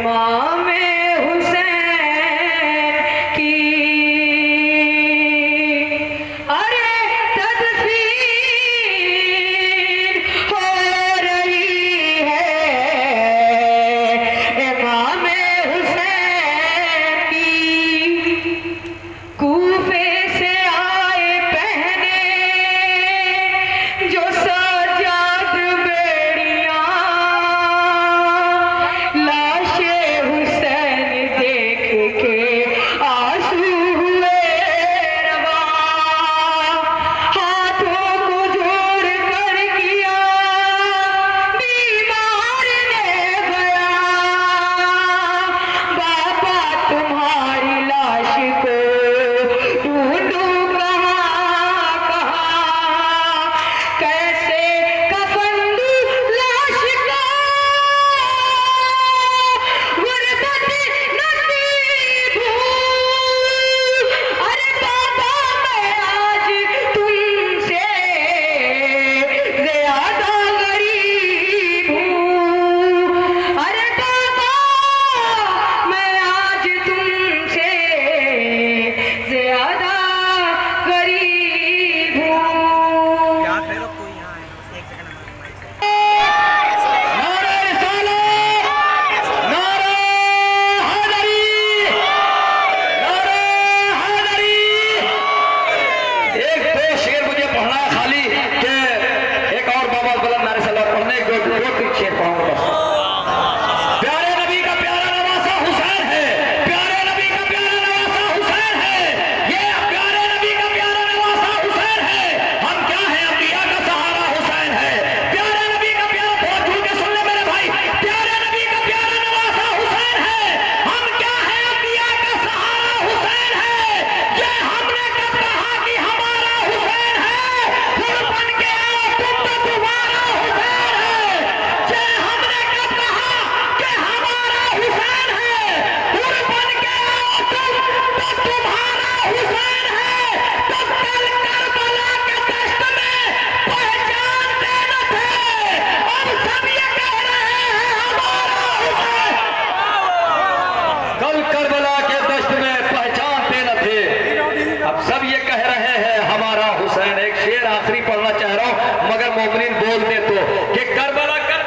امام حسین کی ارے تدفین ہو رہی ہے امام حسین کی کوفے سے آئے پہنے جو سجاد بیڑیاں لاش حسین دیکھ کے آنسو ہوئے رواں ہاتھوں کو جوڑ کر کیا بیمار نے بیان بابا تمہاری لاش کو ڈھونڈوں کہاں کہاں کیسے کفن دوں لاش کو غربت نصیب ہوں ارے بابا میں آج تم سے زیادہ غریب ہوں ارے بابا میں آج تم سے زیادہ غریب ہوں نعرہ رسالت نعرہ حیدری نعرہ حیدری ایک دو شعر مجھے پڑھنا ہے خالی کہ ایک اور بابا بلند نعرہ صلی اللہ پڑھنے دو شعر پڑھوں گا بس پیارے نبی کا پیارا نواسہ حسین ہے پیارے نبی کا پیارا نواسہ حسین ہے یہ پیارے نبی کا پیارا نواسہ حسین ہے ہم کیا ہیں انبیاء کا سہارا حسین ہے پیارے نبی کا پیارا بہت جھول کے سن لے میرے بھائی پیارے نبی کا پیارا نواسہ حسین ہے ہم کیا ہیں انبیاء کا سہارا حسین ہے یہ ہم نے کب کہا کہ ہمارا حسین ہے پھر بن کے آؤ تم تو تمہارا حسین ہے یہ ہم نے کب کہا کہ ہمارا حسین ہے پھر بن کے آؤ تم تو تمہارا حسین ہے تو کل کربلا کے دشت میں پہچانتے نہ تھے اب سب یہ کہہ رہے ہیں ہمارا حسین کل کربلا کے دشت میں پہچانتے نہ تھے اب سب یہ کہہ رہے ہیں ہمارا حسین ایک شعر آخری پڑھنا چاہ رہا ہوں مگر مومنین بول دے تو کہ کربلا کے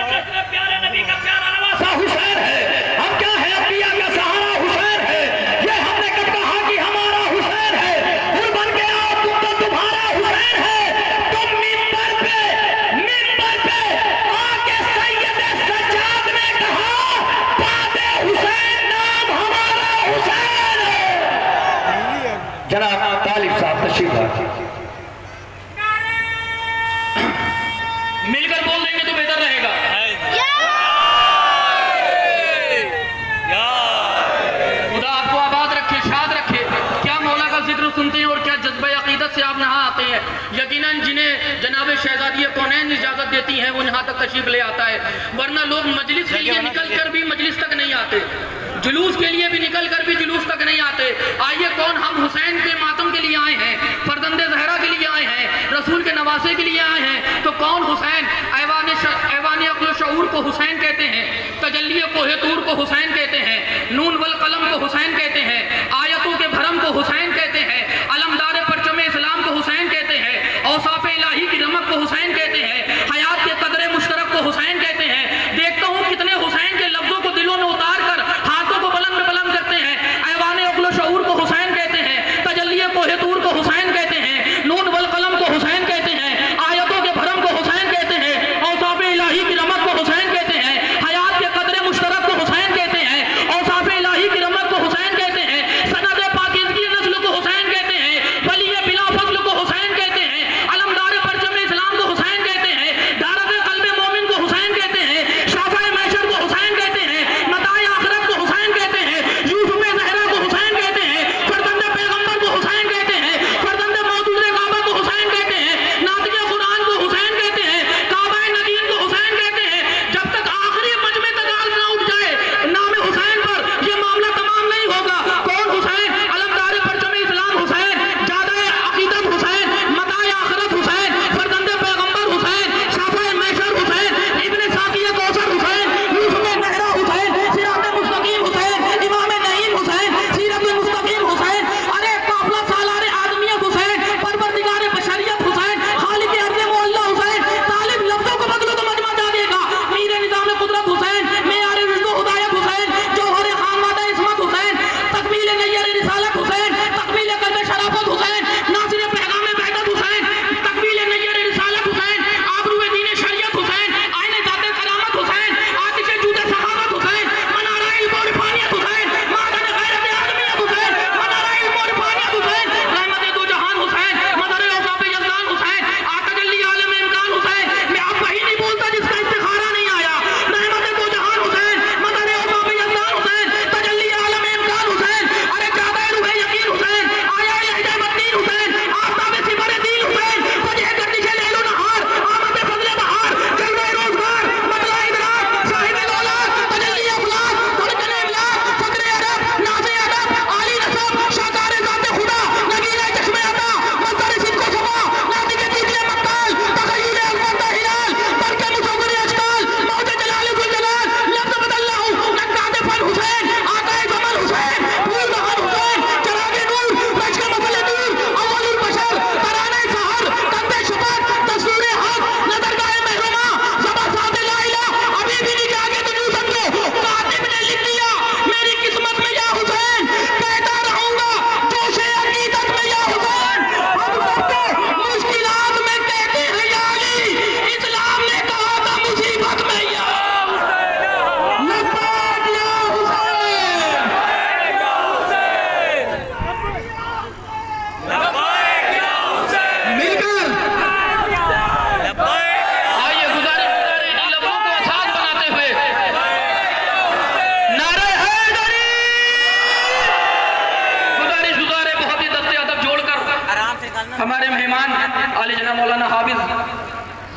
دشت میں پیارے نبی کا پیارا نواسہ حسین ہے ہم کیا ہیں انبیاء کا سہارا حسین ہے یہ ہم نے کب کہا کہ ہمارا حسین ہے پھر بن کے آؤ تم تو تمہارا حسین ہے تم منبر پہ آ کے سید سجاد نے کہا باد حسین نام ہمارا حسین ہے جناب طالب صاحب تشریف لائیں مل کر بول دیں گے تو بہتر رہے گا خدا آپ کو آباد رکھے شاد رکھے کیا مولا کا ذکر سنتے ہیں اور کیا جذبہ عقیدت سے آپ یہاں آتے ہیں یقیناً جنہیں جناب شہزادی کونین اجازت دیتی ہیں وہ یہاں تک تشریف لے آتا ہے ورنہ لوگ مجلس کے لیے نکل کر بھی مجلس تک نہیں آتے جلوس کے لیے بھی نکل کر بھی جلوس تک نہیں آتے آئیے کون ہم حسین کے ماتم کے لیے آئے ہیں فرزند زہرا کے لیے آئے ہیں رسول کے نواسے کے لیے آئے ہیں تو کون حسین ایوان عقل و شعور کو حسین کہتے ہیں تجلی کوہ طور کو حسین کہتے ہیں نون والقلم کو حسین کہتے ہیں آیتوں کے بھرم کو حسین کہتے ہیں علمدار پرچم اسلام کو حسین کہتے ہیں اوصاف الہی کی رمق کو حسین کہتے ہیں حیات کے قدر مشترک کو حسین کہتے ہیں دیکھتا ہوں کتنے حسین کے لفظوں کو دلوں میں اتار کر ہاتھوں کو بلند میں بلند کرتے ہیں ایوان عقل و شعور کو حسین کہتے ہیں تجلی کوہ طور کو حسین کہتے ہیں نون والقلم کو حسین کہتے ہیں آیتوں کے بھرم کو حسین کہتے ہیں اوصاف الہی کی رمق کو حسین کہتے ہیں حیات کے قدر مشترک کو حسین کہتے ہیں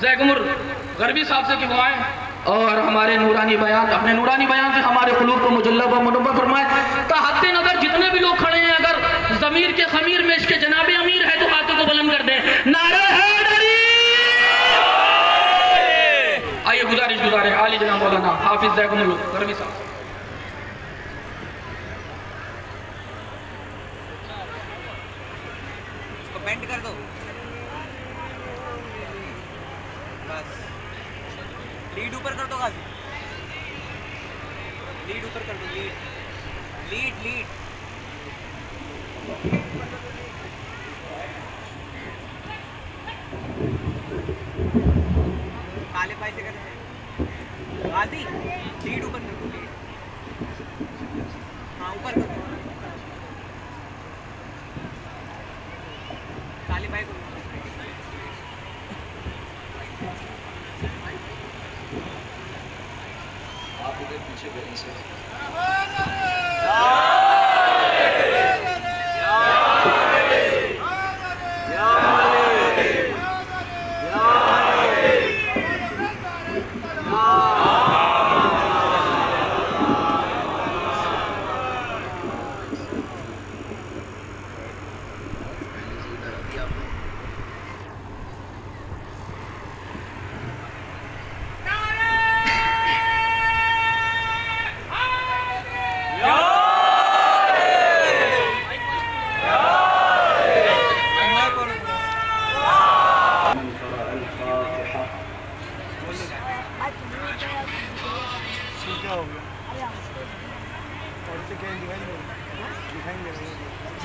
زیگ عمر غربی صاحب سے کی دعائیں اور ہمارے نورانی بیان، اپنے نورانی بیان سے ہمارے قلوب کو مجلب و منور فرمائے۔ تحت نظر جتنے بھی لوگ کھڑے ہیں، اگر ضمیر کے خمیر میں اس کے جناب امیر ہے تو ہاتھوں کو بلند کر دیں، نعرہ حیدری۔ آئیے گزارے عالی جناب مولانا حافظ زیگ عمر غربی صاحب۔ بینڈ کر دو بس، لیڈ اوپر کر دو غازی، لیڈ اوپر کر دو، لیڈ کالے پائی سے کر دو غازی، لیڈ اوپر کر دو، لیڈ ہاں اوپر کر دو کالے پائی کو۔ آپ ادھر پیچھے بیٹھیں سے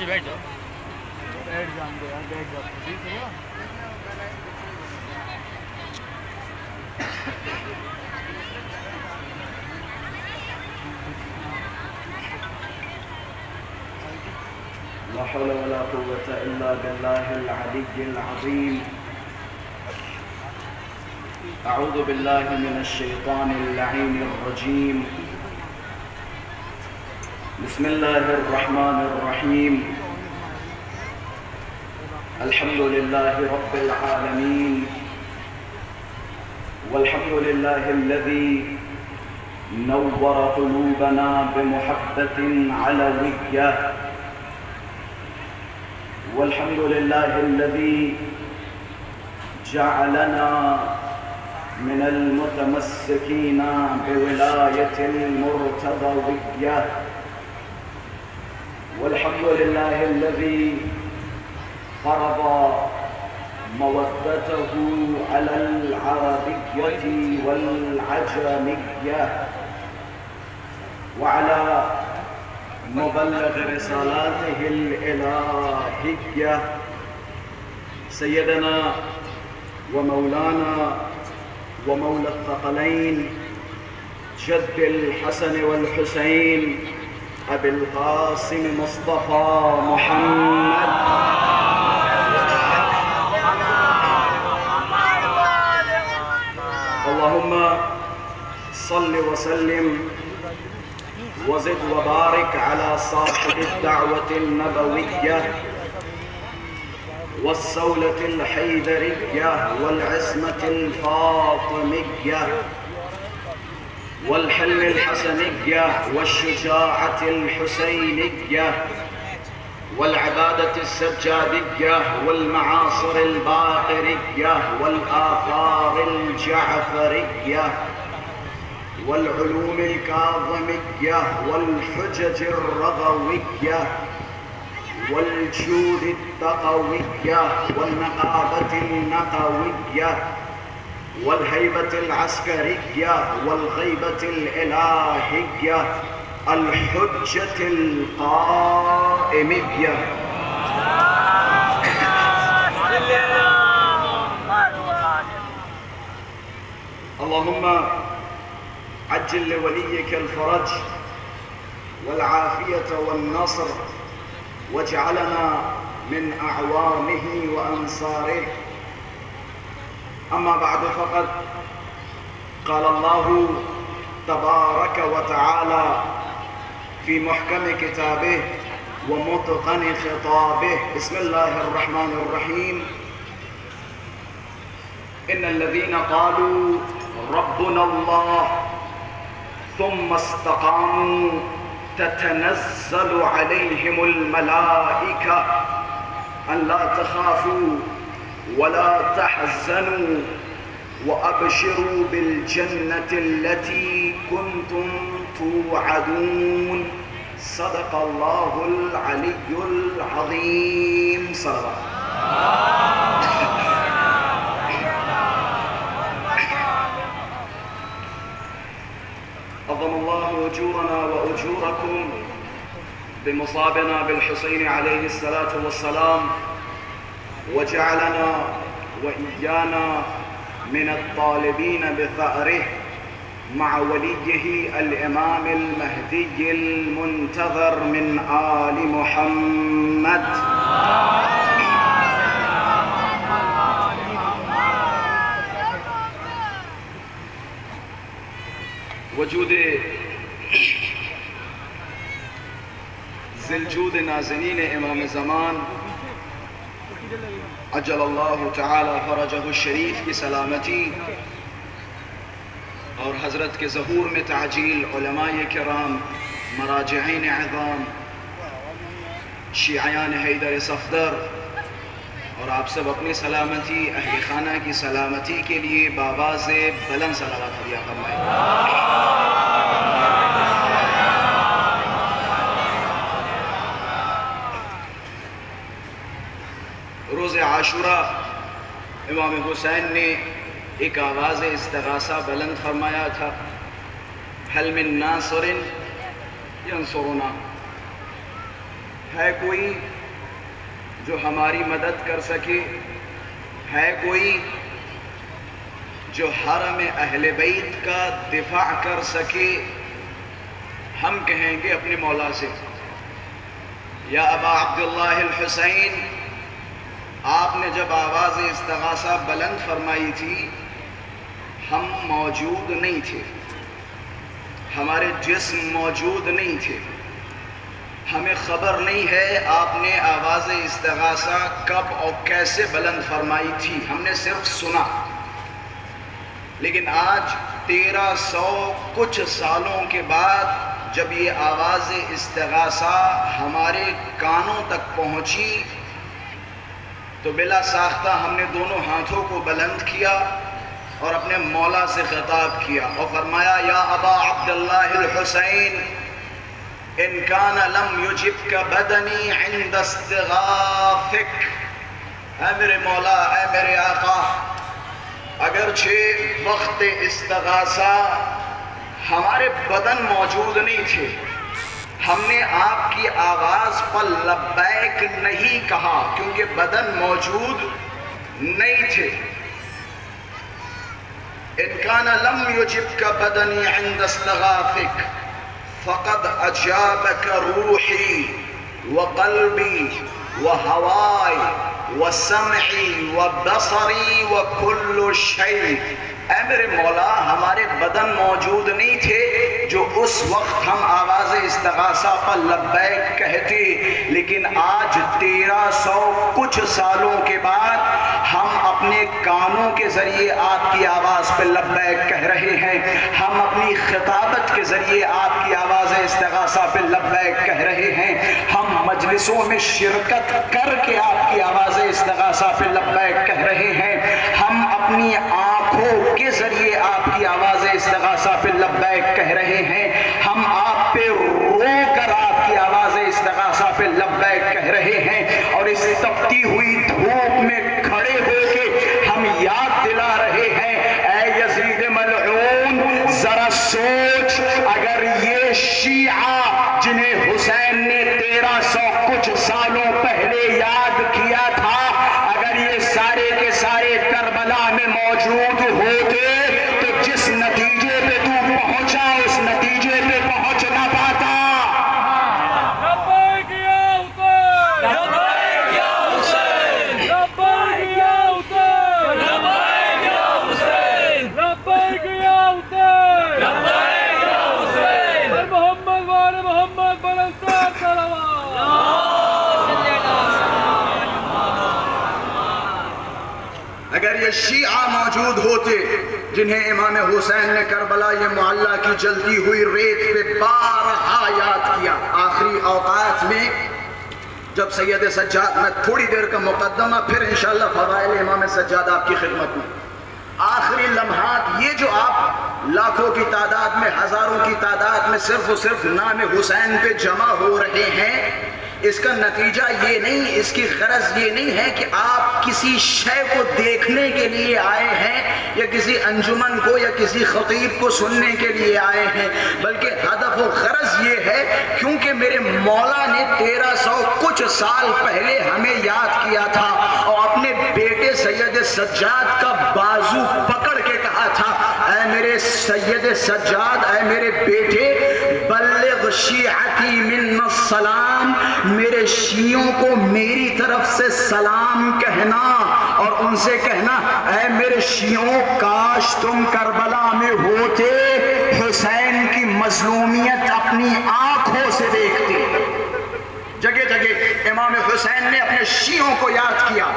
بیٹھ جاؤ۔ لا حول ولا قوة إلا بالله العلي العظيم. أعوذ بالله من الشيطان اللعين الرجيم. بسم الله الرحمن الرحيم. الحمد لله رب العالمين، والحمد لله الذي نور قلوبنا بمحبة علوية، والحمد لله الذي جعلنا من المتمسكين بولاية المرتضوية، والحمد لله الذي فرض مودته على العربية والعجمية وعلى مبلغ رسالاته الإلهية سيدنا ومولانا ومولى الثقلين جد الحسن والحسين أبي القاسم مصطفى محمد اللهم صل وسلم وزد وبارك على صاحب الدعوة النبوية والصولة الحيدرية والعصمة الفاطمية والحلم الحسنية والشجاعة الحسينية والعبادة السجادية والمعاصر الباقرية والآثار الجعفرية والعلوم الكاظمية والحجج الرضوية والجود التقوية والنقابة النقوية والهيبة العسكرية والغيبة الإلهية الحجة القائمية اللهم عجل لوليك الفرج والعافية والنصر واجعلنا من أعوانه وأنصاره. أما بعد فقد قال الله تبارك وتعالى في محكم كتابه ومتقن خطابه. بسم الله الرحمن الرحيم. ان الذين قالوا ربنا الله ثم استقاموا تتنزل عليهم الملائكة أن لا تخافوا ولا تحزنوا وأبشروا بالجنة التي كنتم توعدون صدق الله العلي العظيم. صلى عظم الله أجورنا وأجوركم بمصابنا بالحسين عليه الصلاة والسلام، وجعلنا وإيانا من الطالبين بثأره مع وليه الإمام المهدي المنتظر من آل محمد. وجود ذوالجود نازنین امام زمان عجل اللہ تعالی فرجہ الشریف کی سلامتی اور حضرت کے ظہور میں تعجیل علماء کرام، مراجعین عظام، شیعیان حیدر صفدر اور آپ سب اپنی سلامتی، اہل خانہ کی سلامتی کے لیے بآواز بلند صلوات علیہ فرمائیں. روز عاشوراء امام حسین نے ایک آواز استغاثہ بلند فرمایا تھا، حل من ناصر ینصرنا، ہے کوئی جو ہماری مدد کر سکے، ہے کوئی جو حرم اہل بیت کا دفاع کر سکے. ہم کہیں گے اپنے مولا سے، یا ابا عبداللہ الحسین، آپ نے جب آواز استغاثہ بلند فرمائی تھی ہم موجود نہیں تھے، ہمارے جسم موجود نہیں تھے، ہمیں خبر نہیں ہے آپ نے آواز استغاثہ کب اور کیسے بلند فرمائی تھی، ہم نے صرف سنا. لیکن آج 1300 کچھ سالوں کے بعد جب یہ آواز استغاثہ ہمارے کانوں تک پہنچی تو بلا ساختہ ہم نے دونوں ہاتھوں کو بلند کیا اور اپنے مولا سے خطاب کیا اور فرمایا، یا ابا عبداللہ الحسین، ان کان لم یجبک بدنی عند استغاثک، اے میرے مولا، اے میرے آقا، اگرچہ وقت استغاثہ ہمارے بدن موجود نہیں تھے، ہم نے آپ کی آواز پر لبیک نہیں کہا کیونکہ بدن موجود نہیں تھے. ان کان لم یجبک بدنی عند استغاثک فقد اجابک روحی وقلبی وہوائی وسمعی وبصری وکل شیء. اے میرے مولا، ہمارے بدن موجود نہیں تھے جو اس وقت ہم آواز استغاثہ پر لبیک کہتے، لیکن آج 1300 کچھ سالوں کے بعد ہم اپنے کانوں کے ذریعے آپ کی آواز پر لبیک کہہ رہے ہیں، ہم اپنی خطابت کے ذریعے آپ کی آواز استغاثہ پر لبیک کہہ رہے ہیں، ہم مجلسوں میں شرکت کر کے آپ کی آواز استغاثہ پر لبیک کہہ رہے ہیں، ہم اپنی آنکھوں کے ذریعے آپ کی آواز استغاثہ پہ لبیک کہہ رہے ہیں، ہم آپ پہ رو کر آپ کی آواز استغاثہ پہ لبیک کہہ رہے ہیں، اور اس تپتی ہوئی دھوپ میں کھڑے ہو کے ہم یاد دلا رہے ہیں، اے یزید ملعون، ذرا سوچ، اگر یہ شیعہ جنہیں حسین نے 1300 کچھ سالوں پہلے یاد کیا تھا، اگر یہ سارے کے سارے کربلا میں موجود ہوتے تو جس نتیجے پہ تو پہنچا اس نتیجے پہ پہنچ نہ پاتا. ایسے شیعہ موجود ہوتے جنہیں امام حسین نے کربلا یہ معلّہ کی جلتی ہوئی ریت پہ بارہا یاد کیا. آخری اوقات میں جب سید سجاد، میں تھوڑی دیر کا مقدمہ پھر انشاءاللہ فضائل امام سجاد آپ کی خدمت میں. آخری لمحات یہ جو آپ لاکھوں کی تعداد میں، ہزاروں کی تعداد میں صرف و صرف نام حسین پہ جمع ہو رہے ہیں، اس کا نتیجہ یہ نہیں، اس کی غرض یہ نہیں ہے کہ آپ کسی شے کو دیکھنے کے لیے آئے ہیں یا کسی انجمن کو یا کسی خطیب کو سننے کے لیے آئے ہیں، بلکہ ہدف و غرض یہ ہے کیونکہ میرے مولا نے 1300 کچھ سال پہلے ہمیں یاد کیا تھا اور اپنے بیٹے سید سجاد کا بازو پکڑ کے کہا تھا، اے میرے سید سجاد، اے میرے بیٹے، بلغ شیعتی من السلام، میرے شیعوں کو میری طرف سے سلام کہنا اور ان سے کہنا، اے میرے شیعوں کاش تم کربلا میں ہوتے، حسین کی مظلومیت اپنی آنکھوں سے دیکھتے. جگہ جگہ امام حسین نے اپنے شیعوں کو یاد کیا.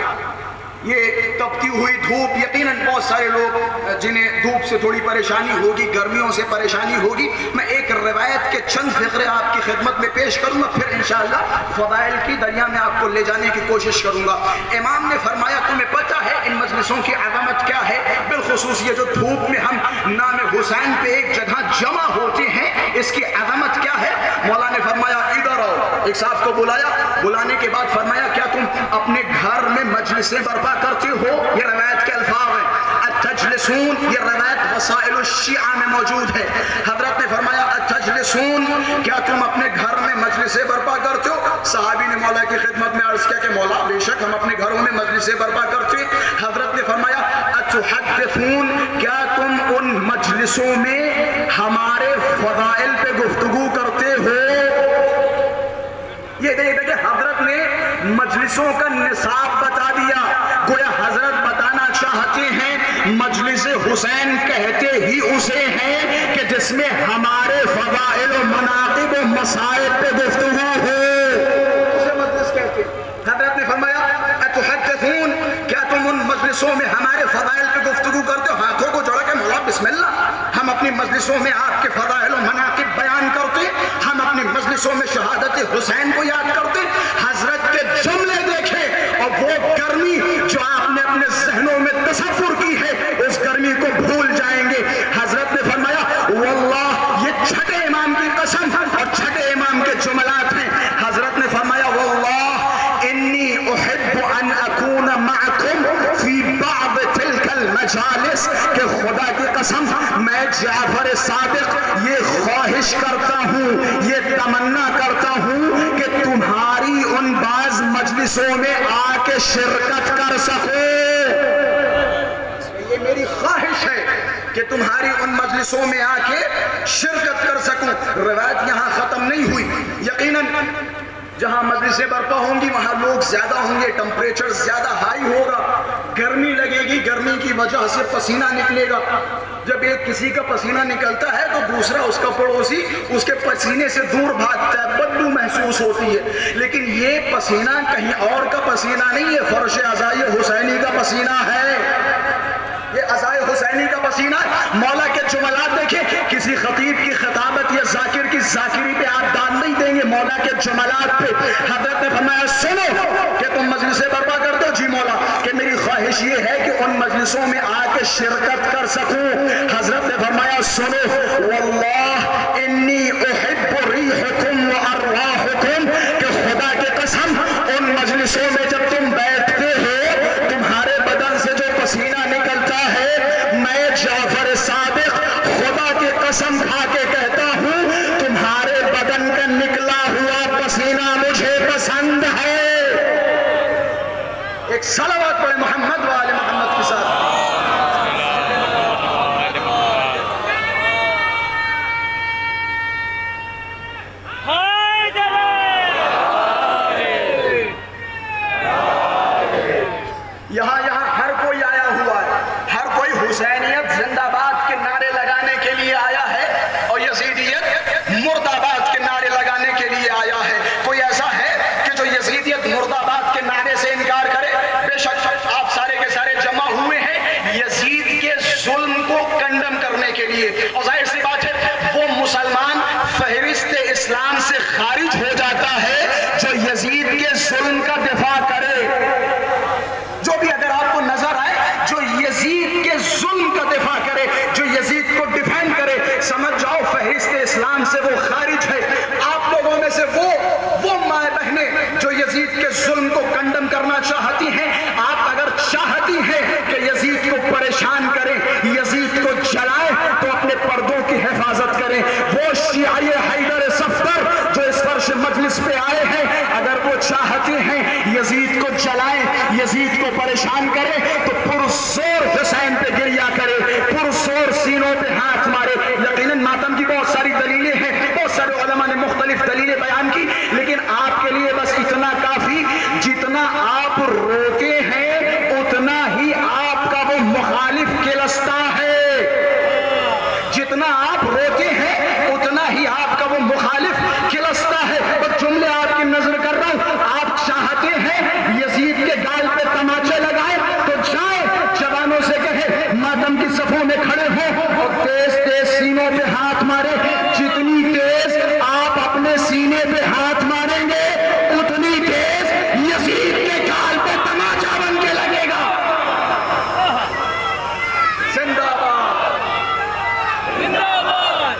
یہ تپتی ہوئی دھوپ، یقیناً بہت سارے لوگ جنہیں دھوپ سے تھوڑی پریشانی ہوگی، گرمیوں سے پریشانی ہوگی، میں ایک روایت کے چند فقرے آپ کی خدمت میں پیش کروں گا، پھر انشاءاللہ فضائل کی دریا میں آپ کو لے جانے کی کوشش کروں گا. امام نے فرمایا تمہیں پتہ ہے ان مجلسوں کی عظمت کیا ہے؟ بالخصوص یہ جو دھوپ میں ہم نام حسین پہ ایک جگہ جمع ہوتے ہیں، اس کی عظمت کیا ہے؟ مولا نے فرمایا ادھر آؤ. ایک صاحب کو بلایا، بلانے کے بعد فرمایا کیا تم اپنے گھر میں مجلسیں برپا کرتے ہو؟ یہ روایت کے الفاظ ہیں. اتجلسون، یہ روایت وسائل الشیعہ میں موجود ہے. حضرت نے فرمایا اتجلسون، کیا تم اپنے گھر میں مجلسیں برپا کرتے ہو؟ صحابی نے مولا کی خدمت میں عرض کیا کہ مولا بے شک ہم اپنے گھروں میں مجلسیں برپا کرتے ہیں. حضرت نے فرمایا اتحدثون، کیا تم ان مجلسوں میں ہمارے فضائل پہ گفتگو کرتے ہو؟ یہ دیکھیں حضرت نے مجلسوں کا نصاب بتا دیا. گویا حضرت بتانا چاہتے ہیں مجلس حسین کہتے ہی اسے ہیں کہ جس میں ہمارے فضائل و مناقب و مسائل پہ گفتگو ہو، اسے مجلس کہتے ہیں. حضرت نے فرمایا اتحدثون، کیا تم ان مجلسوں میں ہمارے فضائل پہ گفتگو کرتے ہو؟ ہاتھوں کو جوڑا کہ مولا بسم اللہ، ہم اپنی مجلسوں میں آپ کے فضائل و مناقب بیان کرتے، ہم اپنی مجلسوں میں شہادت حسین کو یاد کرتے. حضرت کے جملے دیکھیں اور وہ گرمی جو آپ نے اپنے ذہنوں میں تصور کی ہے اس گرمی کو بھول جائیں گے. حضرت نے فرمایا واللہ، یہ چھٹے امام کی قسم اور چھٹے امام کے جملات ہیں. حضرت نے فرمایا واللہ انی احب ان اکون معکم فی بعض تلک المجالس، کہ خدا کی قسم میں جعفر صادق یہ خواہش کرتا ہوں، یہ تمنا کرتا ہوں کہ تمہاری ان بعض مجلسوں میں آ کے شرکت کر سکوں. یہ میری خواہش ہے کہ تمہاری ان مجلسوں میں آ کے شرکت کر سکوں. روایت یہاں ختم نہیں ہوئی. یقیناً جہاں مجلسیں برپا ہوں گی وہاں لوگ زیادہ ہوں گے، ٹمپریچر زیادہ ہائی ہوگا، گرمی لگے گی، گرمی کی وجہ سے پسینہ نکلے گا. جب ایک کسی کا پسینہ نکلتا ہے تو دوسرا اس کا پڑوسی اس کے پسینے سے دور بھاگتا ہے، بدبو محسوس ہوتی ہے. لیکن یہ پسینہ کہیں اور کا پسینہ نہیں ہے، فرش عزائے حسینی کا پسینہ ہے. یہ عزائے حسینی کا پسینہ. مولا کے جملات دیکھیں، کسی خطیب کی خطابت یا ذاکر کی ذاکری پہ آپ داد نہیں دیں گے، مولا کے جملات پہ. حضرت نے فرمایا سنو کہ تم مجلسیں برپا کر دو. جی مولا، کہ میری خواہش یہ ہے کہ ان مجلسوں میں آ کے شرکت کر سکوں. حضرت نے فرمایا سنو واللہ انی احب ریحکم و ارواحکم، کہ خدا کی قسم ان مجلسوں میں جب تم بیٹھتے ہو تمہارے بدن سے جو پسینہ نکلتا ہے، میں جعفر صادق خدا کی قسم کھا کے کہتا ہوں تمہارے بدن کا نکلا ہوا پسینہ مجھے پسند ہے. ایک صلوات پڑھے محمد و آل محمد کے ساتھ. یہاں ہر کوئی آیا ہوا ہے، ہر کوئی حسینیت زندہ باد کے نعرے لگانے کے لیے آیا ہے اور یزیدیت مرد آباد کے نعرے لگانے کے لیے آیا ہے. کوئی ایسا ہے کہ جو یزیدیت مرد آباد کے نعرے سے انکار کرے؟ بے شک فہرست اسلام سے وہ خارج ہے. آپ لوگوں میں سے وہ مائیں بہنیں جو یزید کے ظلم کو کنڈم کرنا چاہتی ہیں، آپ اگر چاہتی ہیں کہ یزید کو پریشان کریں، یزید کو جلائیں، تو اپنے پردوں کی حفاظت کریں. وہ شیعہ حیدر صفدر جو اس فرش مجلس پہ آئے ہیں، اگر وہ چاہتے ہیں یزید کو جلائیں، یزید کو پریشان کریں، تو پرزور حسین پہ گریا کرے، پرزور سینوں پہ ہاتھ مارے. یقیناً ماتم کی بہت ساری دلیلیں ہیں، بہت سارے علماء نے مختلف دلیلیں بیان کی، لیکن آپ کے لیے بس اتنا کافی، جتنا آپ روتے ہیں اتنا ہی آپ کا وہ مخالف کلستا ہے. جتنا آپ روتے ہیں اتنا ہی آپ کا وہ مخالف کلستا ہے. بس جملے آپ کی نظر کر رہا ہوں. آپ چاہتے ہیں یزید کے گال پہ تماچے لگائیں تو جائیں، جوانوں سے کہیں ماتم کی صفوں میں کھڑے ہوں اور تیز تیز سینوں پہ ہاتھ مارے. جتنی تیز آپ اپنے سینے پہ ہاتھ ماریں گے اتنی تیز یزید کے گال پہ تماچا بن کے لگے گا. زندہ باد، زندہ باد،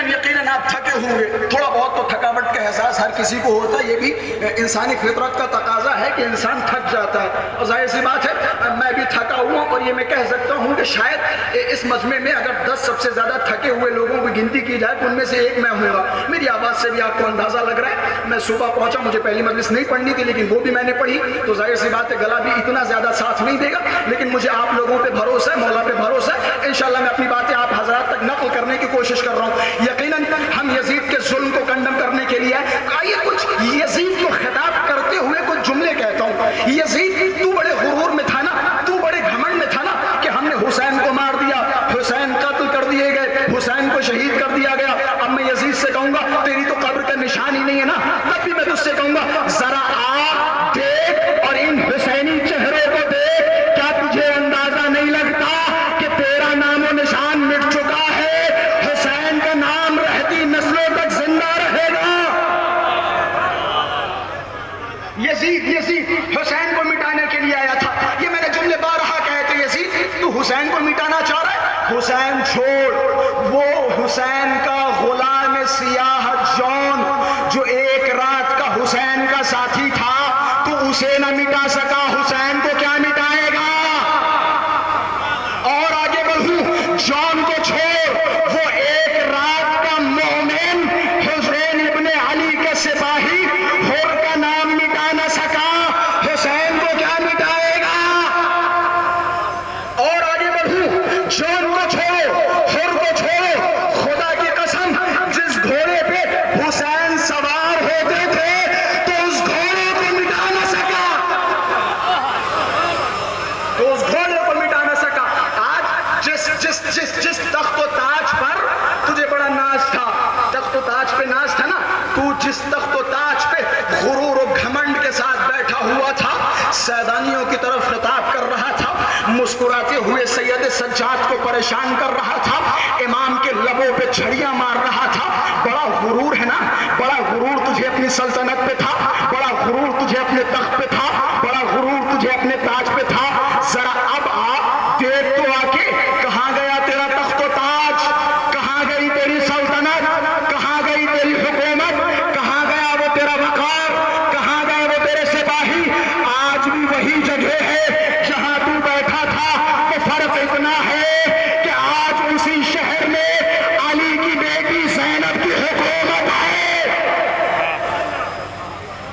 یقیناً آپ تھکے ہوئے، تھوڑا بہت تو تھکاوٹ کا احساس ہر کسی کو ہوتا ہے. یہ بھی انسانی فطرت کا تقاضا ہے کہ انسان تھک جاتا ہے، اور ظاہر سی بات ہے میں بھی تھکا ہوا ہوں. اور یہ میں کہہ سکتا ہوں کہ شاید اس مجمع میں اگر 10 سب سے زیادہ تھکے ہوئے لوگوں کی گنتی کی جائے تو ان میں سے ایک میں ہوں گا. میری آواز سے بھی آپ کو اندازہ لگ رہا ہے. میں صبح پہنچا، مجھے پہلی مجلس نہیں پڑھنی تھی لیکن وہ بھی میں نے پڑھی، تو ظاہر سی بات ہے گلا بھی اتنا زیادہ ساتھ نہیں دے گا، لیکن مجھے آپ لوگوں پہ بھروسہ ہے، مولا پہ بھروسہ ہے. انشاءاللہ میں اپنی باتیں آپ حضرات تک نقل کرنے کی کوشش کر رہا ہوں. یقیناً ہم یزید کے ظلم کو کنڈم کرنے کے لیے آئیے کچھ یزید کو خطاب کرتے ہوئے کچھ جملے کہتا ہوں. یزید تو بڑے غرور میں تھا نا، تو بڑے گھمنڈ میں تھا نا کہ ہم نے حسین کو مار دیا، حسین قتل کر دیے گئے، حسین کو شہید کر دیا گیا. اب میں یزید سے کہوں گا تیری تو قبر کا نشان ہی نہیں ہے نا. تب بھی میں تجھ سے کہوں گا ذرا آ دیکھ اور ان حسینی چہروں کو دیکھ. کیا تجھے اندازہ نہیں لگتا کہ تیرا نام و نشان مٹ چکا ہے؟ حسین کا نام رہتی نسلوں تک زندہ رہے گا. یزید حسین کو مٹانے کے لیے آیا تھا. یہ میں نے جملے بارہا کہے تھے. یزید تو حسین کو مٹانا چاہ رہا ہے؟ حسین چھوڑ. وہ حسین کا غلام سیاہ جون جو ایک رات کا حسین کا ساتھی تھا، تو اسے نہ مٹا سکا، حسین کو کیا مٹائے گا؟ اور آگے بڑھوں، جون کو چھوڑ، وہ ایک رات کا مومن حسین ابن علی کے سپاہی حر کا نام مٹا نہ سکا، حسین کو کیا مٹائے گا؟ اور آگے بڑھوں، جون کو چھوڑو، حر کو چھوڑو، خدا کی قسم جس گھوڑے پہ حسین سوار ہوتے تھے تو اس گھوڑے کو مٹا نہ سکا، تو اس گھوڑے کو مٹا نہ سکا. آج جس تخت و تاج پر تجھے بڑا ناز تھا، تخت و تاج پہ ناز تھا نا، تو جس تخت و تاج پہ غرور و گھمنڈ کے ساتھ بیٹھا ہوا تھا، سیدانیوں کی طرف خطاب کر رہا تھا، مسکراتے ہوئے سید سجاد کو پریشان کر رہا تھا، امام کے لبوں پہ چھڑیاں مار رہا تھا. بڑا غرور ہے نا، بڑا غرور تجھے اپنی سلطنت پہ تھا، بڑا غرور تجھے اپنے تخت پہ تھا، بڑا غرور تجھے اپنے تاج پہ تھا. ذرا اب آپ دیکھ تو آ کے کہاں گیا تیرا تخت و تاج، کہاں گئی تیری سلطنت، کہاں گئی تیری حکومت، کہاں گیا وہ تیرا وقار، کہاں گئے وہ تیرے سپاہی؟ آج بھی وہی جگہ ہے جہاں تو بیٹھا تھا. وہ فرق اتنا ہے کہ آج اسی شہر میں علی کی بیٹی زینب کی حکومت ہے.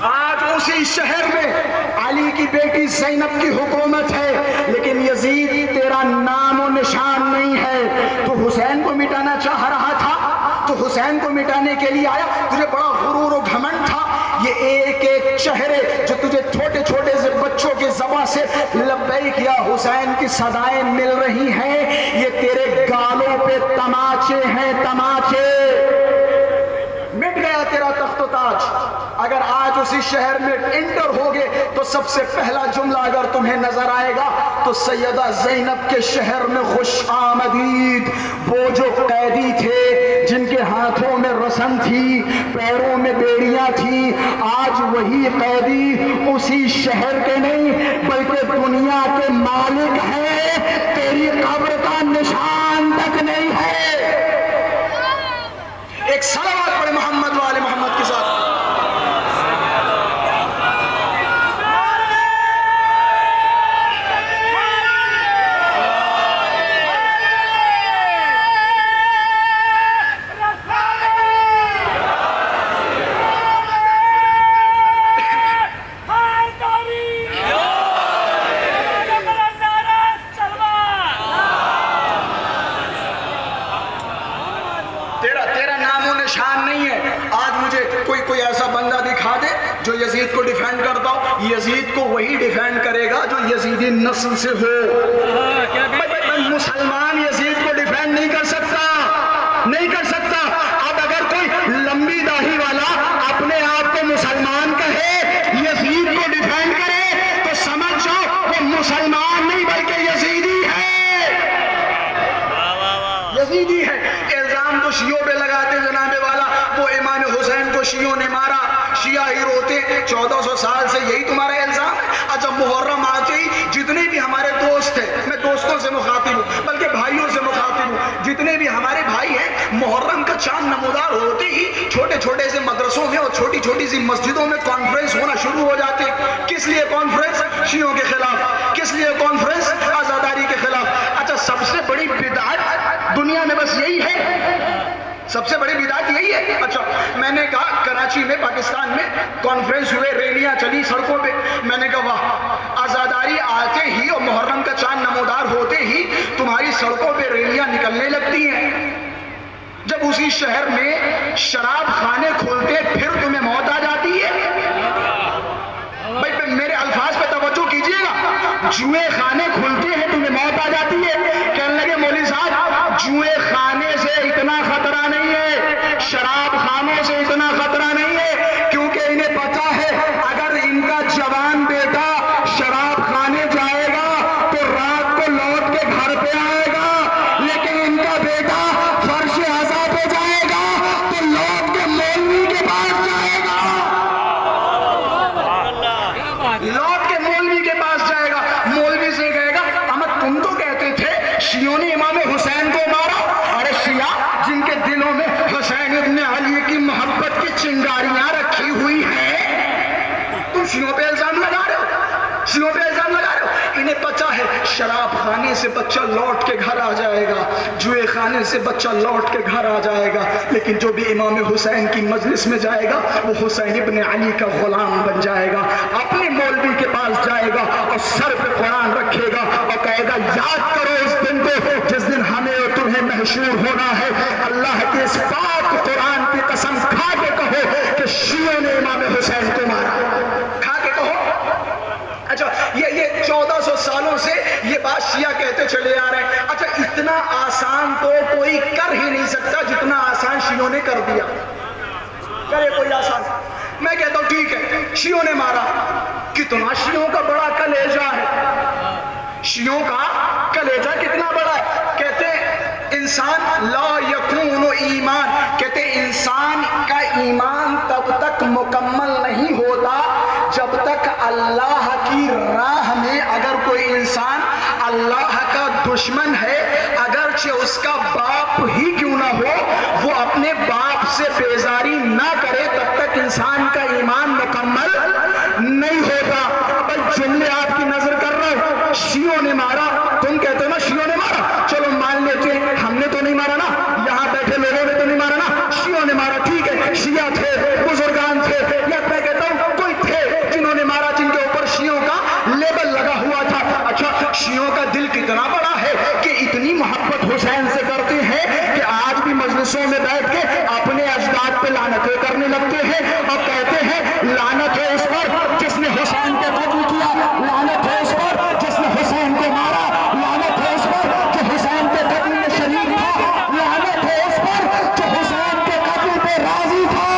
آج اسی شہر میں علی کی بیٹی زینب کی حکومت ہے، لیکن یزید تیرا نام و نشان نہیں ہے. تو حسین کو مٹانا چاہ رہا تھا، تو حسین کو مٹانے کے لیے آیا. تجھے بڑا غرور و گھمنڈ تھا. یہ ایک ایک چہرے جو تجھے چھوٹے چھوٹے سے بچوں کی زبان سے لبیک یا حسین کی صدائیں مل رہی ہیں، یہ تیرے گالوں پہ تماچے ہیں، تماچے. مٹ گیا تیرا تخت و تاج. اگر آج اسی شہر میں انٹر ہوگے تو سب سے پہلا جملہ اگر تمہیں نظر آئے گا تو سیدہ زینب کے شہر میں خوش آمدید. وہ جو قیدی تھے جن کے ہاتھوں میں رسن تھی، پیروں میں بیڑیاں تھی، آج وہی قیدی اسی شہر کے نہیں بلکہ دنیا کے مالک ہیں. تیری قبر کا نشان تک نہیں ہے. ایک صلوات پڑھے محمد والے محمد کے ساتھ. کوئی ایسا بندہ دکھا دے جو یزید کو ڈیفینڈ کرتا ہو. یزید کو وہی ڈیفینڈ کرے گا جو یزیدی نسل سے ہو. مسلمان یزید کو ڈیفینڈ نہیں کر سکتا، نہیں کر سکتا. اب اگر کوئی لمبی داڑھی والا اپنے آپ کو مسلمان کہے، یزید کو ڈیفینڈ کرے، تو سمجھ جاؤ وہ مسلمان نہیں بلکہ یزیدی ہے. یزیدی ہے. الزام تو شیعوں پہ لگاتے جناب والا، وہ امام حسین کو شیعوں نے مارا، شیعہ ہی روتے. 1400 سال سے یہی تمہارا الزام ہے. اچھا محرم آتے ہی جتنے بھی ہمارے دوست ہیں، میں دوستوں سے مخاطب ہوں بلکہ بھائیوں سے مخاطب ہوں، جتنے بھی ہمارے بھائی ہیں، محرم کا چاند نمودار ہوتے ہی چھوٹے چھوٹے سے مدرسوں میں اور چھوٹی چھوٹی سی مسجدوں میں کانفرنس ہونا شروع ہو جاتے. کس لیے کانفرنس؟ شیعوں کے خلاف. کس لیے کانفرنس؟ آزاداری کے خلاف. اچھا سب سے بڑی بدعت دنیا میں بس یہی ہے، سب سے بڑی بدعت یہی ہے. اچھا میں نے کہا کراچی میں پاکستان میں کانفرنس ہوئے، ریلیاں چلی سڑکوں پہ. میں نے کہا واہ، آزاداری آتے ہی اور محرم کا چاند نمودار ہوتے ہی تمہاری سڑکوں پہ ریلیاں نکلنے لگتی ہیں. جب اسی شہر میں شراب خانے کھولتے پھر تمہیں موت آ جاتی ہے. بھائی میرے الفاظ پہ توجہ کیجئے گا. جوئے خانے کھلتے ہیں تمہیں موت آ جاتی ہے. کہنے لگے مولوی صاحب جوئے خانے سے اتنا خطرہ نہیں ہے، شراب خانوں سے اتنا خطرہ نہیں ہے، کیونکہ انہیں پتا ہے اگر ان کا جوان بیٹا شراب خانے جائے گا تو رات کو لوٹ کے گھر پہ آئے گا، لیکن ان کا بیٹا فرش عزا پہ جائے گا تو لوٹ کے مولوی کے پاس جائے گا. لوٹ کے مولوی کے پاس جائے گا. مولوی سے کہے گا احمد تم تو کہتے تھے شیعوں نے امام حسین کو مارا. ارے شیعہ جن کے دلوں میں حسین ابن علی کی محبت کی چنگاریاں رکھی ہوئی ہیں، تم شیعوں پہ الزام لگا رہے ہو، شیعوں پہ الزام لگا رہے ہو. انہیں پتا ہے شراب خانے سے بچہ لوٹ کے گھر آ جائے گا، جوئے خانے سے بچہ لوٹ کے گھر آ جائے گا، لیکن جو بھی امام حسین کی مجلس میں جائے گا وہ حسین ابن علی کا غلام بن جائے گا. اپنے مولوی کے پاس جائے گا اور سر پہ قرآن رکھے گا اور کہے گا یاد کرو اس دن کو جس دن ہمیں اور تمہیں محشور ہونا ہے. اللہ کے اس پاک قرآن کی قسم کھا کے کہو کہ شیعوں نے امام حسین کو مارا. کھا کے کہو. اچھا یہ 1400 سالوں سے یہ بات شیعہ کہتے چلے آ رہے ہیں. اچھا اتنا آسان تو کوئی کر ہی نہیں سکتا جتنا آسان شیعوں نے کر دیا. کرے کوئی آسان؟ میں کہتا ہوں ٹھیک ہے شیعوں نے مارا. کتنا شیعوں کا بڑا کلیجہ ہے، شیعوں کا کلیجہ کتنا بڑا ہے. کہتے انسان لا یکون ایمان، کہتے انسان کا ایمان تب تک مکمل نہیں ہوتا جب تک اللہ کی راہ میں اگر کوئی انسان اللہ کا دشمن ہے، اگرچہ اس کا باپ ہی کیوں نہ ہو، وہ اپنے باپ سے بیزاری نہ کرے تب تک انسان کا ایمان مکمل نہیں ہوتا. بس جملے آپ کی نظر کر رہا ہوں. شیعوں نے مارا، تم کہتے ہو نا شیعوں نے مارا، چلو مان لیتے ہیں ہم نے تو نہیں مارا نا، یہاں بیٹھے لوگوں نے تو نہیں مارا نا، شیعوں نے مارا. ٹھیک ہے شیعہ تھے، بزرگان تھے، یا میں کہتا ہوں کوئی تھے جنہوں نے مارا جن کے اوپر شیعوں کا لیبل لگا ہوا تھا. اچھا شیعوں کا دل کتنا بڑا ہے کہ اتنی محبت حسین سے کرتے ہیں کہ آج بھی مجلسوں میں بیٹھ کے اپنے اجداد پہ لعنتیں کرنے لگتے ہیں اور کہتے ہیں لعنت ہے اس پر جس نے حسین کے قتل کیا، لعنت ہے اس پر جس نے حسین کو مارا، لعنت ہے اس پر جو حسین کے قتل میں شریک تھا، لعنت ہے اس پر جو حسین کے قتل پہ راضی تھا.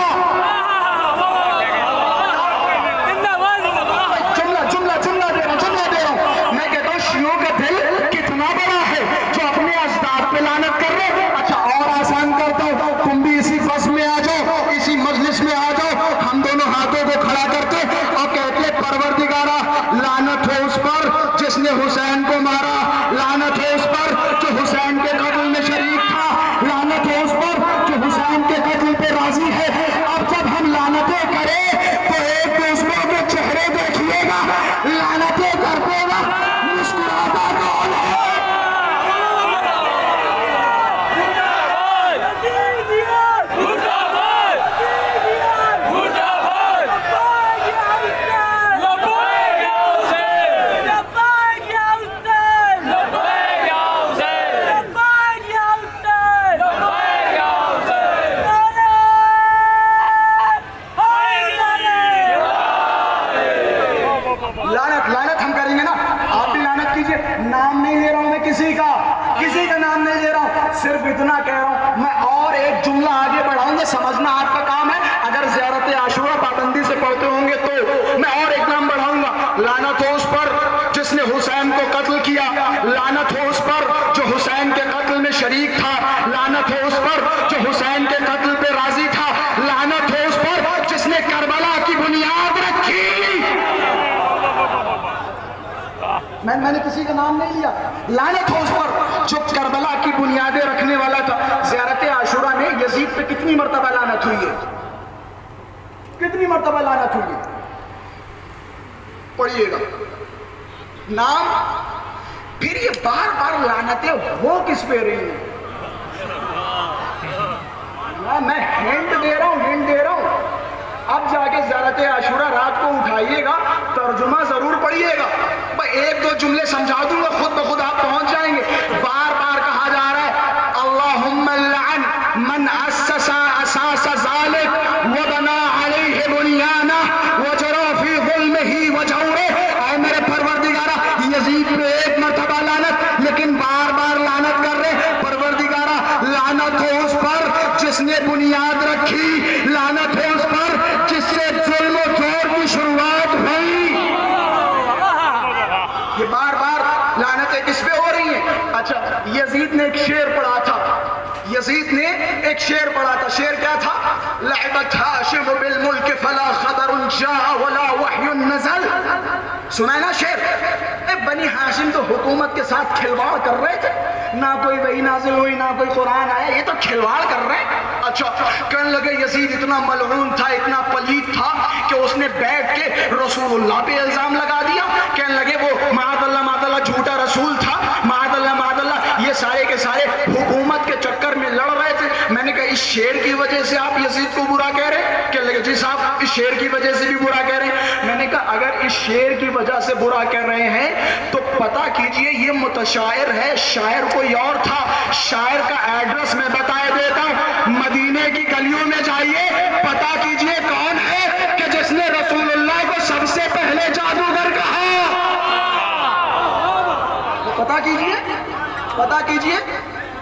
کا نام نہیں لے رہا ہوں، صرف اتنا کہہ رہا ہوں. میں اور ایک جملہ آگے بڑھاؤں گا، سمجھنا آپ کا کام ہے. اگر زیارت عاشورہ پابندی سے پڑھتے ہوں گے تو میں اور ایک نام بڑھاؤں گا. لعنت ہو اس پر جس نے حسین کو قتل کیا، لعنت ہو اس پر جو حسین کے قتل میں شریک تھا، لعنت ہو اس پر جو حسین کے قتل پہ راضی تھا، لعنت ہو اس پر جس نے کربلا کی بنیاد رکھی. میں نے کسی کا نام نہیں لیا. لعنت ہو اس پر جو کربلا کی بنیادیں رکھنے والا تھا. زیارت عاشورہ میں یزید پہ کتنی مرتبہ لعنت ہوئی ہے؟ کتنی مرتبہ لعنت ہوئی ہے؟ پڑھیے گا نام. پھر یہ بار بار لعنتیں ہو کس پہ رہی ہیں؟ میں ہینٹ دے رہا ہوں. اب جا کے زیارت عاشورہ رات کو اٹھائیے گا، ترجمہ ضرور پڑھیے گا. میں ایک دو جملے سمجھا دوں گا، خود بخود آپ پہنچ جائیں گے. بار بار کہا جا رہا ہے اللہم لعن من اسس اساس ذالک وبنا علیہ بنیانہ وجرى فی ظلمہ وجورہ. اے میرے پروردگارہ، یزید پہ ایک مرتبہ لعنت، لیکن بار بار لعنت کر رہے. پروردگارہ لعنت ہو اس پر جس نے بنیاد رکھی، لعنت ہو اس پر جس سے ظلم و جور کی شروعات ہوئی. یہ بار بار لعنتیں کس پہ ہو رہی ہیں؟ اچھا، یزید نے ایک شعر پڑھا تھا. شعر کیا تھا؟ لعبت ہاشم بالملک فلا خبر جاء ولا وحی نزل. سنا ہے نا شعر؟ بنی ہاشم تو حکومت کے ساتھ کھلواڑ کر رہے تھے، نہ کوئی وحی نازل ہوئی، نہ کوئی قرآن آیا، یہ تو کھلواڑ کر رہے ہیں. اچھا، کہنے لگے یزید اتنا ملعون تھا، اتنا پلید تھا کہ اس نے بیٹھ کے رسول اللہ پہ الزام لگا دیا. کہنے لگے وہ معاذ اللہ جھوٹا رسول تھا، معاذ اللہ یہ سارے کے سارے حکومت کے چکر میں لڑ رہے تھے. میں نے کہا اس شعر کی وجہ سے آپ یزید کو برا کہہ رہے ہیں؟ کہنے لگے جی صاحب اس شعر کی وجہ سے بھی برا کہہ رہے ہیں. میں نے کہا اگر اس شعر کی وجہ سے برا کہہ رہے ہیں تو پتہ کیجئے یہ متشاعر ہے، شاعر کوئی اور تھا. شاعر کا ایڈریس میں بتائے دیتا ہوں، مدینے کی گلیوں میں جائیے، پتہ کیجئے کون ہے کہ جس نے رسول اللہ کو سب سے پہلے جادوگر کہا. پتہ کیجئے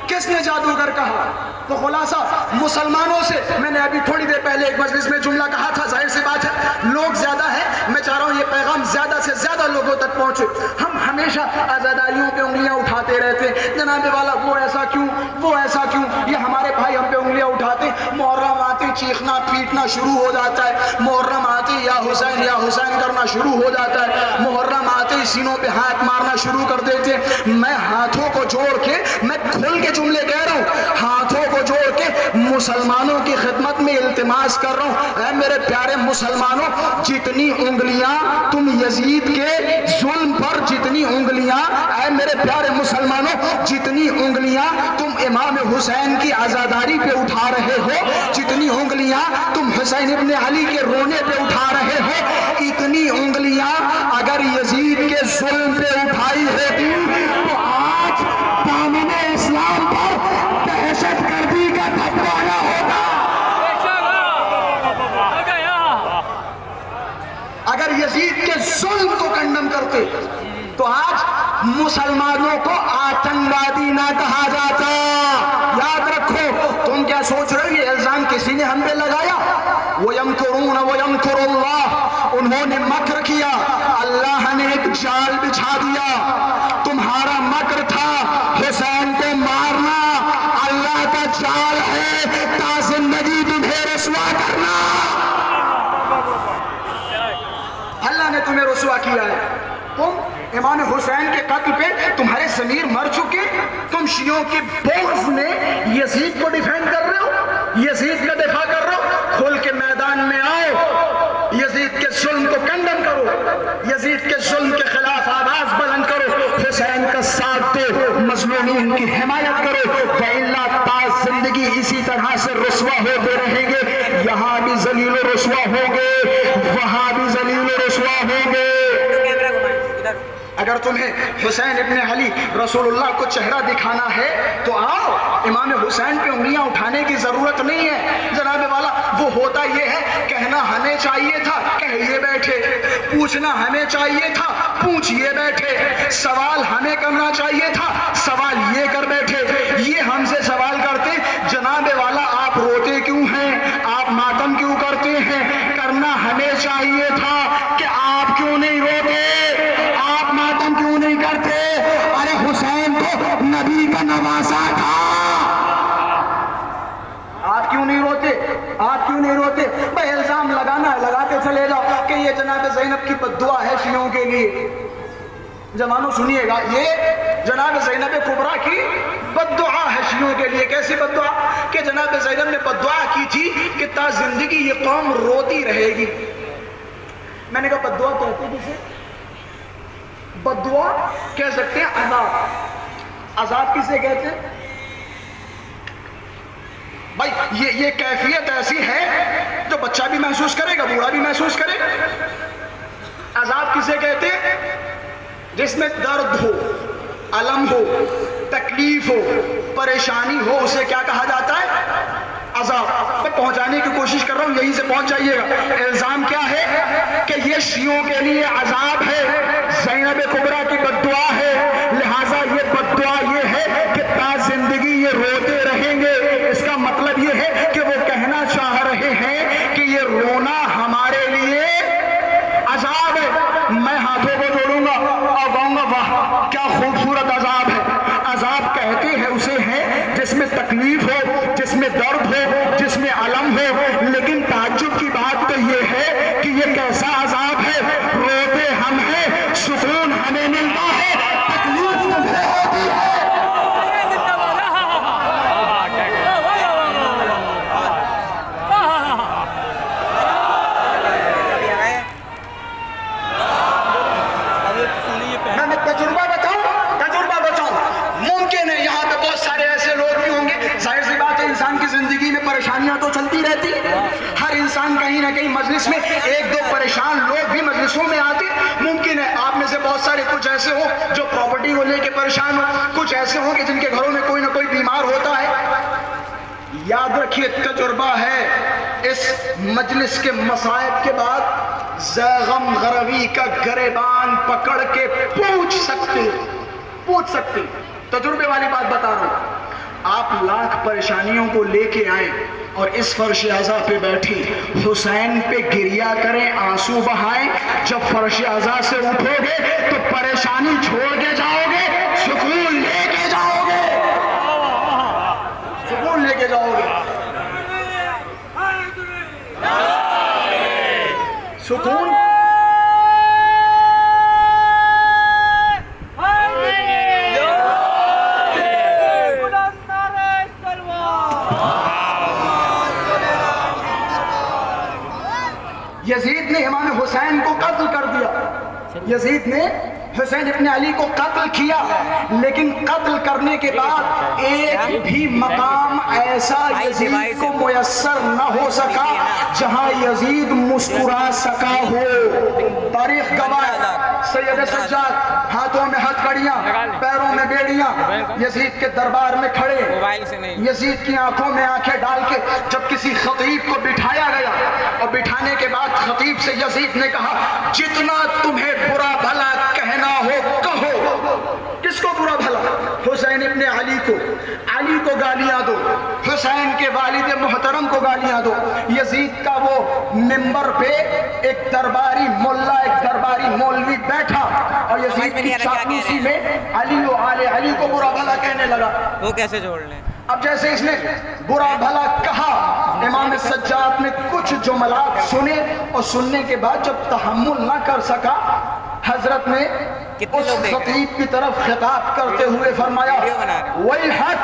کس نے جادوگر کہا. تو خلاصہ مسلمانوں سے میں نے ابھی تھوڑی دیر پہلے ایک مجلس میں جملہ کہا تھا، ظاہر سی بات ہے لوگ زیادہ ہیں، میں چاہ رہا ہوں یہ پیغام زیادہ سے زیادہ لوگوں تک پہنچے. ہم ہمیشہ عزاداریوں پہ انگلیاں اٹھاتے رہتے ہیں، جناب والا وہ ایسا کیوں، وہ ایسا کیوں. یہ ہمارے بھائی ہم پہ انگلیاں اٹھاتے، محرم آتے چیخنا پیٹنا شروع ہو جاتا ہے، محرم آتے یا حسین کرنا شروع ہو جاتا ہے، محرم آتے سینوں پہ ہاتھ مارنا شروع کر دیتے. میں ہاتھوں کو جوڑ کے، میں کھل کے جملے کہہ رہا ہوں، ہاتھوں کو جوڑ کے مسلمانوں کی خدمت میں التماس کر رہا ہوں. اے میرے پیارے مسلمانوں، جتنی انگلیاں تم یزید کے ظلم پر، جتنی انگلیاں، اے میرے پیارے مسلمانوں، جتنی انگلیاں تم امام حسین کی عزاداری پہ اٹھا رہے ہو، جتنی انگلیاں تم حسین ابن علی کے رونے پہ اٹھا رہے ہو، اتنی انگلیاں اگر یزید کے ظلم پہ اٹھائی ہوتی تو آج دامن اسلام پر دہشت گردی کا دھبا نہ ہوتا. اگر یزید کے ظلم کو کنڈم کرتے تو آج مسلمانوں کو آتنکوادی نہ کہا جاتا. یاد رکھو، تم کیا سوچ رہے ہو یہ الزام کسی نے ہم پہ لگایا؟ وَيَمْكُرُونَ وَيَمْكُرُ اللَّهُ، انہوں نے مکر کیا، اللہ نے ایک جال بچھا دیا. تمہارا مکر تھا حسین کو مارنا، اللہ کا جال ہے تا زندگی تمہیں رسوا کرنا. اللہ نے تمہیں رسوا کیا ہے. تم امام حسین کے قتل پہ تمہارے ضمیر مر چکے، تم شیعوں کے بغض میں یزید کو ڈیفینڈ کر رہے ہو، یزید کا دفاع کر رہے ہو. کھل کے میدان میں آؤ، یزید کے ظلم کو کنڈم کرو، یزید کے ظلم کے خلاف آواز بلند کرو، حسین کا ساتھ دو، مظلومین کی حمایت کرو. وَإِلَّا تا زندگی اسی طرح سے رسوا ہوتے رہیں گے. یہاں بھی ذلیل و رسوا ہوں گے، وہاں بھی ذلیل و رسوا ہوں گے. اگر تمہیں حسین ابن علی رسول اللہ کو چہرہ دکھانا ہے تو آؤ، امام حسین پہ انگلیاں اٹھانے کی ضرورت نہیں ہے جناب والا۔ وہ ہوتا یہ ہے، کہنا ہمیں چاہیے تھا کہیے بیٹھے، پوچھنا ہمیں چاہیے تھا پوچھئے بیٹھے، سوال ہمیں کرنا چاہیے تھا سوال یہ کر بیٹھے۔ یہ ہم سے سوال کرتے جناب والا آپ روتے کیوں ہیں، آپ ماتم کیوں کرتے ہیں؟ کرنا ہمیں چاہیے تھا کہ آپ کیوں نہیں روتے، آپ ماتم کیوں نہیں کرتے؟ ارے حسین تو نبی کا نواسا تھا، آپ کیوں نہیں روتے، آپ کیوں نہیں روتے؟ بھائی الزام لگانا ہے لگاتے چلے جاؤ کہ یہ جناب زینب کی بد دعا ہے شیعوں کے لیے۔ جوانوں سنیے گا، یہ جناب زینب کبریٰ کی بد دعا ہے شیعوں کے لیے۔ کیسی بد دعا؟ کہ جناب زینب نے بد دعا کی تھی کہ تا زندگی یہ قوم روتی رہے گی۔ میں نے کہا بد دعا کہتے کسے؟ بد دعا کہہ سکتے ہیں عذاب، عذاب کسے کہتے ہیں؟ بھائی یہ کیفیت ایسی ہے جو بچہ بھی محسوس کرے گا بوڑھا بھی محسوس کرے گا۔ عذاب کسے کہتے ہیں؟ جس میں درد ہو، الم ہو، تکلیف ہو، پریشانی ہو، اسے کیا کہا جاتا ہے؟ عذاب۔ میں پہنچانے کی کوشش کر رہا ہوں، یہیں سے پہنچ جائیے گا۔ الزام کیا ہے کہ یہ شیعوں کے لیے عذاب ہے، زینب کبریٰ کی بد دعا ہے، لہٰذا یہ بد دعا یہ ہے کہ تا زندگی یہ روتے رہیں گے۔ اس کا مطلب یہ ہے کہ وہ کہنا چاہ رہے ہیں کہ یہ رونا ہمارے لیے عذاب ہے۔ میں ہاتھوں کو جوڑوں گا اور کہوں گا واہ کیا خوبصورت عذاب ہے۔ عذاب کہتے ہیں اسے ہیں جس میں تکلیف ہو، جس میں درد ہو، جس میں الم ہو، لیکن تعجب کی بات تو یہ ہے کہ یہ کیسا عذاب ہے؟ روتے ہم ہیں، سکون ہمیں ملتا ہے، تکلیف تمہیں ہوتی ہے۔ میں تجربہ بتاؤں، ممکن ہے یہاں پہ بہت سارے ایسے لوگ بھی ہوں گے، ظاہر سی بات ہے انسان کی زندگی میں پریشانیاں تو چلتی رہتی ہیں، ہر انسان کہیں نہ کہیں مجلس میں ایک دو پریشان لوگ بھی مجلسوں میں آتے۔ ممکن ہے آپ میں سے بہت سارے کچھ ایسے ہوں جو پراپرٹی کو لے کے پریشان ہوں، کچھ ایسے ہوں کہ جن کے گھروں میں کوئی نہ کوئی بیمار ہوتا ہے۔ یاد رکھیے تجربہ ہے، اس مجلس کے مصائب کے بعد غم غروی کا گریبان پکڑ کے پوچھ سکتے تجربے والی بات بتا رہا ہوں۔ آپ لاکھ پریشانیوں کو لے کے آئیں اور اس فرش عزا پہ بیٹھی حسین پہ گریا کریں، آنسو بہائیں۔ جب فرش عزا سے اٹھو گے تو پریشانی چھوڑ کے جاؤ گے، سکون لے کے جاؤ گے، سکون لے کے جاؤ گے، سکون۔ یزید نے امام حسین کو قتل کر دیا، یزید نے حسین ابن علی کو قتل کیا، لیکن قتل کرنے کے بعد ایک بھی مقام ایسا یزید کو میسر نہ ہو سکا جہاں یزید مسکرا سکا ہو۔ تاریخ گواہ، سید سجاد ہاتھوں میں ہتھکڑیاں، پیروں میں بیڑیاں، یزید کے دربار میں کھڑے، یزید کی آنکھوں میں آنکھیں ڈال کے جب کسی خطیب کو بٹھایا گیا اور بٹھانے کے بعد خطیب سے یزید نے کہا جتنا تمہیں برا بھلا کہنا ہو کہو۔ کس کو برا بھلا؟ حسین ابن علی کو، علی کو گالیاں دو، حسین کے والد محترم کو گالیاں دو۔ یزید کا وہ منبر پہ ایک درباری ملا، ایک درباری مولوی بیٹھا اور یزید کی چاپلوسی میں علی و آل علی کو برا بھلا کہنے لگا۔ وہ کیسے جوڑ لیں؟ اب جیسے اس نے برا بھلا کہا، امام سجاد نے کچھ جملات سنے اور سننے کے بعد جب تحمل نہ کر سکا، حضرت نے اس خطیب کی طرف خطاب کرتے ہوئے فرمایا وَيْحَكْ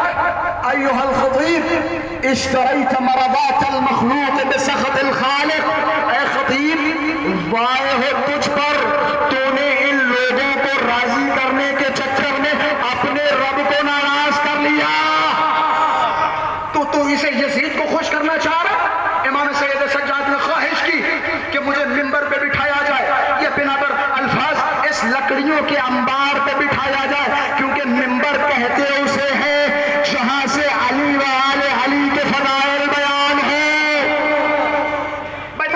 أَيُّهَا الْخَطِيب اشْتَرَيْتَ مَرَضَاتَ الْمَخْلُوقِ بِسَخَطِ الْخَالِقِ۔ اے خطیب وائے ہو تجھ پر، تو نے ان لوگوں کو راضی کرنے کے چکر میں اپنے رب کو ناراض کر لیا۔ تو اسے یزید کو خوش کرنا چاہ رہا؟ امام سید سجاد نے خواہش کی کہ مجھے منبر پہ بٹھایا جائے، یہ بنا پر الفاظ اس لکڑیوں کے انبار پہ بٹھایا جائے، کیونکہ منبر کہتے اسے ہے جہاں سے علی و آل علی کے فضائل بیان ہو۔ میں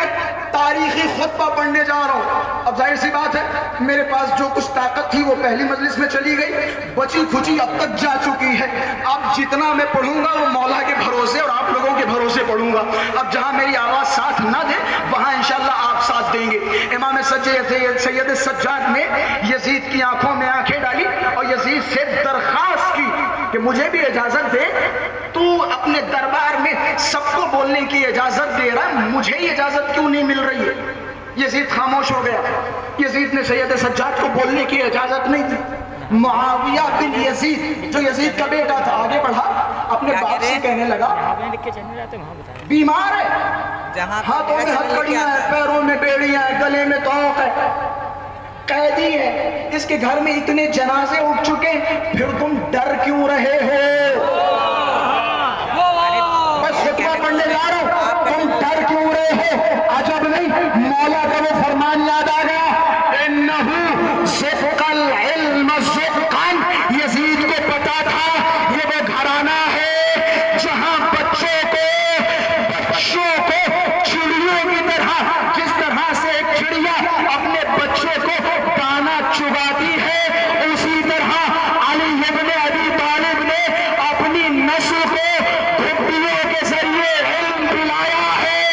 تاریخی خطبہ پڑھنے جا رہا ہوں، اب ظاہر سی بات ہے میرے پاس جو کچھ طاقت تھی وہ پہلی مجلس میں چلی گئی، بچی کھچی اب تک جا چکی ہے۔ اب جتنا میں پڑھوں گا وہ مولا کے بھروسے اور آپ لوگوں کے بھروسے پڑھوں گا۔ اب جہاں میری آواز ساتھ نہ دے وہاں انشاءاللہ آپ ساتھ دیں گے۔ امام سید سجاد نے یزید کی آنکھوں میں آنکھیں ڈالی اور یزید سے درخواست کی کہ مجھے بھی اجازت دے، تو اپنے دربار میں سب کو بولنے کی اجازت دے رہا ہے، مجھے ہی اجازت کیوں نہیں مل رہی ہے؟ یزید خاموش ہو گیا۔ یزید نے سید سجاد کو بولنے کی اجازت نہیں دی۔ معاویہ بن یزید جو یزید کا بیٹا تھا آگے بڑھا، اپنے باپ سے کہنے لگا بیمار ہے، ہاتھوں میں ہتھکڑیاں ہیں، پیروں میں بیڑیاں ہیں، گلے میں طوق ہے، قیدی ہے، اس کے گھر میں اتنے جنازے اٹھ چکے، پھر تم ڈر کیوں رہے ہو؟ بس خطبہ پڑھنے جا رہا ہوں، تم ڈر کیوں رہے ہو؟ عجب نہیں، مولا کا وہ فرمان یاد آ گیا، انہو زق العلم زقاً۔ یزید کو پتا تھا یہ وہ گھرانہ ہے جہاں بچوں کو چڑیوں کی طرح، جس طرح سے ایک چڑیا اپنے بچے کو دانا چباتی ہے، اسی طرح علی ابن ابی طالب نے اپنی نسل کو گھٹیوں کے ذریعے علم دلایا ہے۔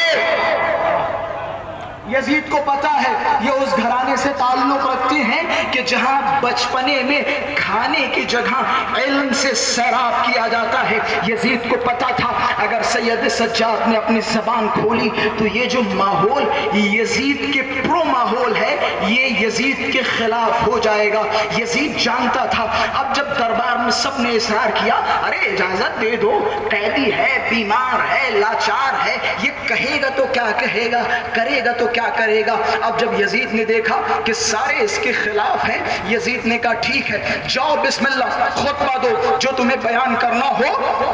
یزید کو پتا ہے یہ اس گھرانے سے تعلق رکھتے ہیں کہ جہاں بچپنے میں کھانے کی جگہ علم سے سیراب کیا جاتا ہے۔ یزید کو پتا تھا اگر سید سجاد نے اپنی زبان کھولی تو یہ جو ماحول یزید کے پرو ماحول ہے یہ یزید کے خلاف ہو جائے گا۔ یزید جانتا تھا اب جب دربار میں سب نے اصرار کیا، ارے اجازت دے دو، قیدی ہے، بیمار ہے، لاچار ہے، یہ کہے گا تو کیا کہے گا، کرے گا تو کیا کرے گا۔ اب جب یزید نے دیکھا کہ سارے اس کے خلاف ہیں، یزید نے کہا ٹھیک ہے جاؤ بسم اللہ خطبہ دو، جو تمہیں بیان کرنا ہو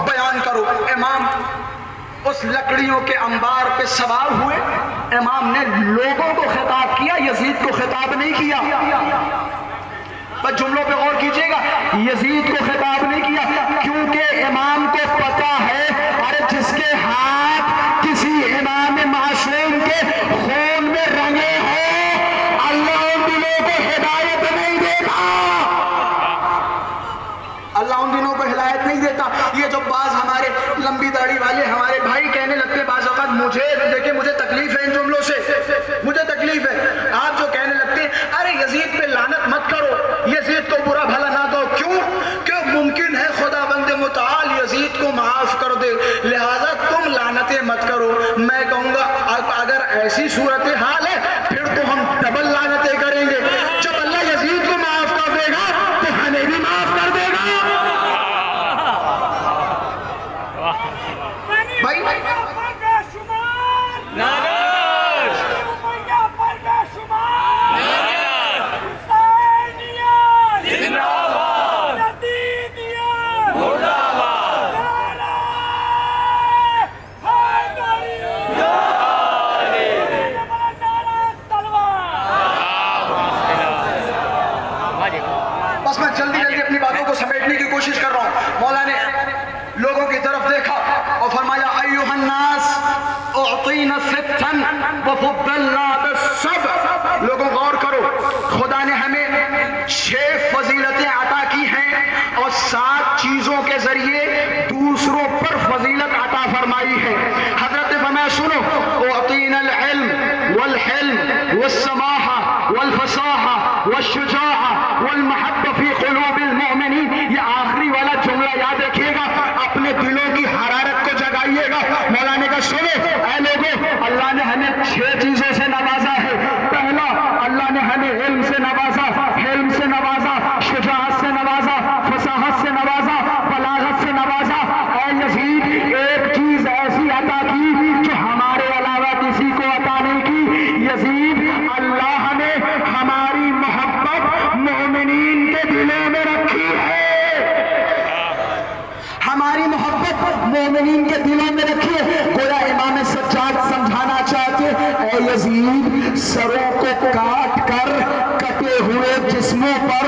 بیان کرو۔ امام اس لکڑیوں کے انبار پہ سوار ہوئے، امام نے لوگوں کو خطاب کیا، یزید کو خطاب نہیں کیا۔ بس جملوں پہ غور کیجئے گا، یزید کو خطاب نہیں کیا، کیونکہ امام کو پتا ہے ارے جس کے ہاتھ کسی امام معصوم کے خون میں رنگے ہوں اللہ ان دلوں کو ہدایت نہیں دیتا، اللہ ان دنوں کو ہدایت نہیں دیتا۔ یہ جو بعض ہمارے لمبی داڑھی والے ہمارے بھائی کہنے لگتے بعض اوقات، مجھے تکلیف ہے ان جملوں سے، مجھے تکلیف ہے، آپ جو کہنے لگتے ارے یزید پہ لعنت مت کرو، یزید کو برا بھلا نہ دو، کیوں کہ ممکن ہے خدا بند متعال یزید کو معاف کر دے، لہذا تم لعنتیں مت کرو۔ میں کہوں گا اگر ایسی صورتحال ہے پھر تو ہم ڈبل لعنتیں کریں گے، جب اللہ یزید کو معاف کر دے گا تو ہمیں بھی معاف کر دے گا۔ بھائی بس میں جلدی اپنی باتوں کو سمیٹنے کی کوشش کر رہا ہوں۔ مولا نے لوگوں کی طرف دیکھا اور فرمایا ایھا الناس اعطینا ستا وفضلنا بالسبع۔ لوگوں غور کرو، خدا نے ہمیں 6 فضیلتیں عطا کی ہیں اور 7 چیزوں کے ذریعے دوسروں پر فضیلت عطا فرمائی ہے۔ حضرت فرمایا سنو، اعطینا العلم والحلم والسماحہ والفصاحہ والشجاعہ والمحبہ فی قلوب المؤمنین۔ یہ آخری والا جملہ یاد رکھیے گا، اپنے دلوں کی حرارت کو جگائیے گا۔ مولانا کا سنو اے لوگوں، اللہ نے ہمیں 6 چیزوں سے نوازا ہے۔ پہلا، اللہ نے ہمیں علم سے نوازا، حلم سے نوازا، شجاعت سے نوازا، فصاحت سے نوازا، بلاغت سے نوازا۔ اے یزید، ایک چیز ایسی عطا کی جو ہمارے علاوہ کسی کو عطا نہیں کی۔ یزید، اللہ نے ہماری محبت مومنین کے دلوں میں رکھی ہے، ہماری محبت مومنین کے دلوں میں رکھی ہے۔ گویا امام سجاد سمجھانا چاہتے اے یزید، سروں کو کاٹ کر کٹے ہوئے جسموں پر